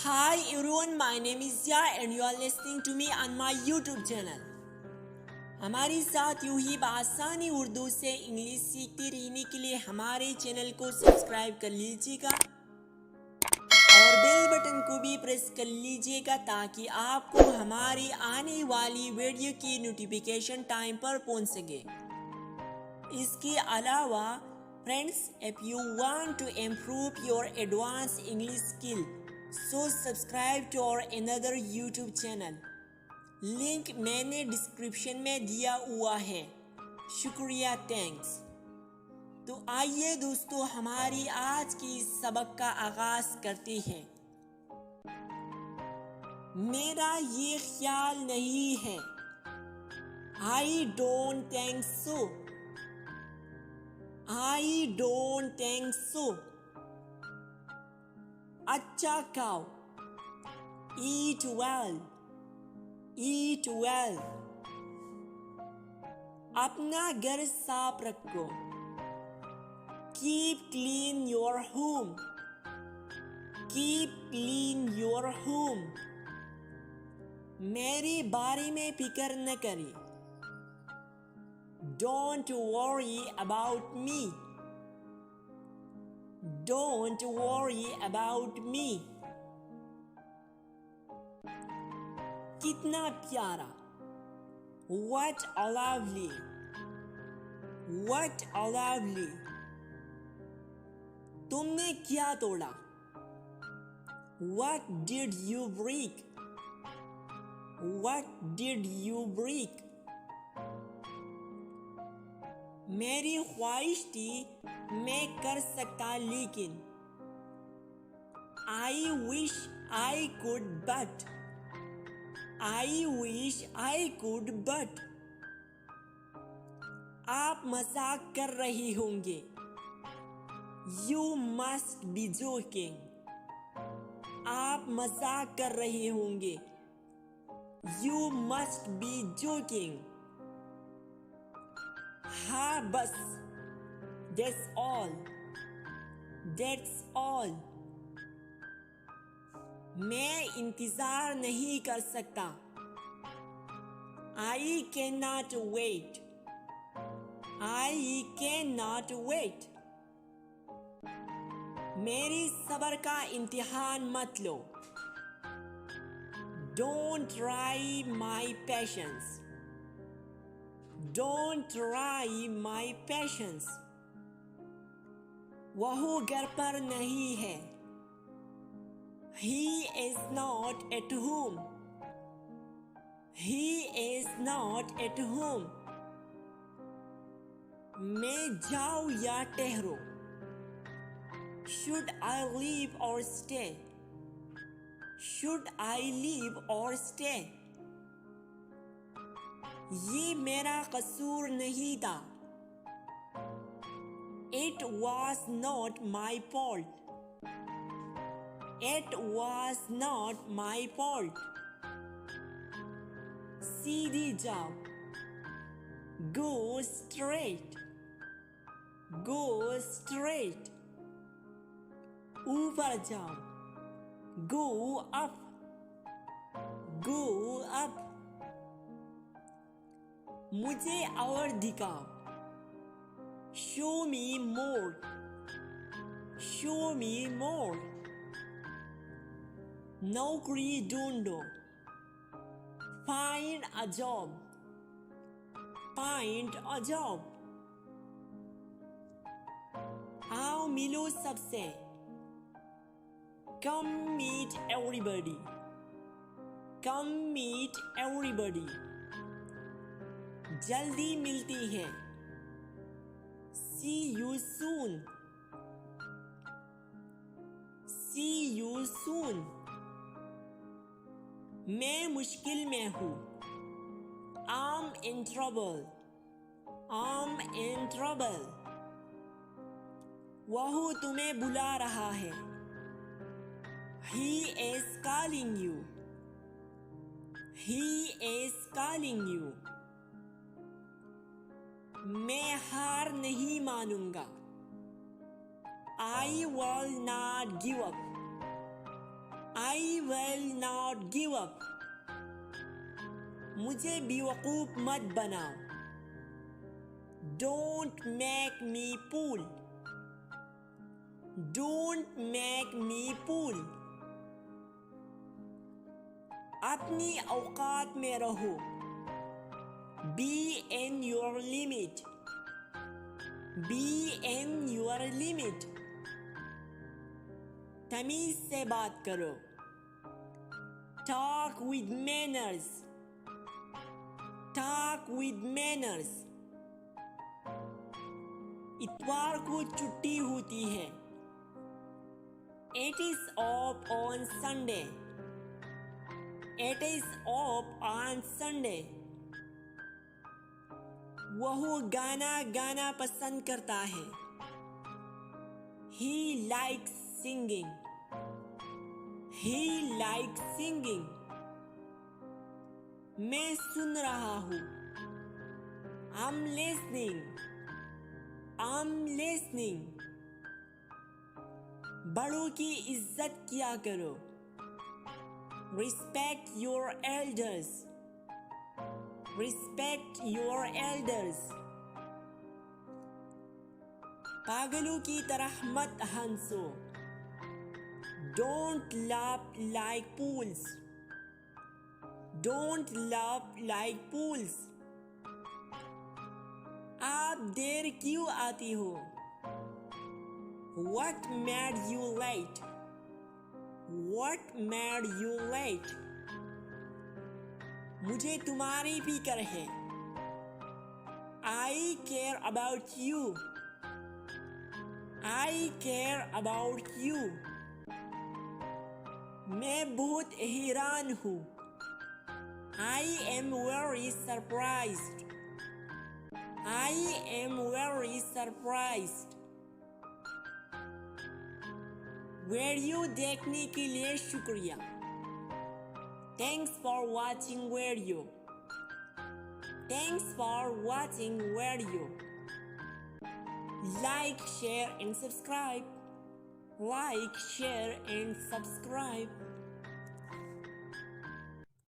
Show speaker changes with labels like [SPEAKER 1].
[SPEAKER 1] Hi everyone, my name is Ya and you are listening to me on my YouTube channel. हमारे साथ यूं ही आसानी उर्दू से English सीखते रहने के लिए हमारे चैनल को सब्सक्राइब कर लीजिएगा और बेल बटन को भी प्रेस कर लीजिएगा ताकि आपको हमारी आने वाली वीडियो की नोटिफिकेशन टाइम पर पहुंच सके। इसके अलावा friends, if you want to improve your advanced English skill, so subscribe to our another YouTube channel. Link मैंने डिस्क्रिप्शन में दिया हुआ है। शुक्रिया, थैंक्स। तो आइए दोस्तों, हमारी आज की सबक का आगाज करते हैं। मेरा ये ख्याल नहीं है। I don't think so. I don't think so. अच्छा खाओ। Eat well. Eat well. अपना घर साफ रखो। Keep clean your home. Keep clean your home. मेरे बारे में फिक्र न करें। Don't worry about me. Don't worry about me. कितना प्यारा। What a lovely. What a lovely. तुमने क्या तोड़ा? What did you break? What did you break? मेरी ख्वाहिश थी मैं कर सकता लेकिन I wish I could but I wish I could but आप मजाक कर रहे होंगे। You must be joking. आप मजाक कर रहे होंगे। You must be joking. हाँ बस, that's all. That's all. मैं इंतजार नहीं कर सकता। I cannot wait. I cannot wait. मेरे सब्र का इम्तिहान मत लो। Don't try my patience. Don't try my patience. वह घर पर नहीं है। He is not at home. He is not at home. मैं जाऊं या ठहरो? Should I leave or stay? Should I leave or stay? ये मेरा कसूर नहीं था। It was not my fault. It was not my fault. सीधी जाओ। Go straight. Go straight. ऊपर जाओ। Go up. Go up. मुझे और दिखाओ। Show me more. Show me more. नौकरी ढूंढो। Find a job. Find a job. आओ मिलो सबसे। Come meet everybody. Come meet everybody. जल्दी मिलती हैं। See you soon. See you soon. मैं मुश्किल में हूँ। I'm in trouble. I'm in trouble. वह तुम्हें बुला रहा है। He is calling you. He is calling you. मैं हार नहीं मानूंगा। I will not give up. I will not give up. मुझे बेवकूफ मत बनाओ. Don't make me fool. Don't make me fool. अपनी औकात में रहो. Be in your limit. Be in your limit. तमीज से बात करो. Talk with manners. Talk with manners. इतवार को छुट्टी होती है. It is off on Sunday. It is off on Sunday. वह गाना गाना पसंद करता है. He likes singing. He likes singing. मैं सुन रहा हूँ. I'm listening. I'm listening. बड़ों की इज्जत किया करो. Respect your elders. Respect your elders. पागलों की तरह मत हंसो. Don't laugh like fools. Don't laugh like fools. आप देर क्यों आती हो? What made you late? What made you late? मुझे तुम्हारी फिक्र है. I care about you. I care about you. मैं बहुत हैरान हूँ. I am very surprised. I am very surprised. Video देखने के लिए शुक्रिया. Thanks for watching video. Thanks for watching video. Like, share and subscribe. Like, share and subscribe.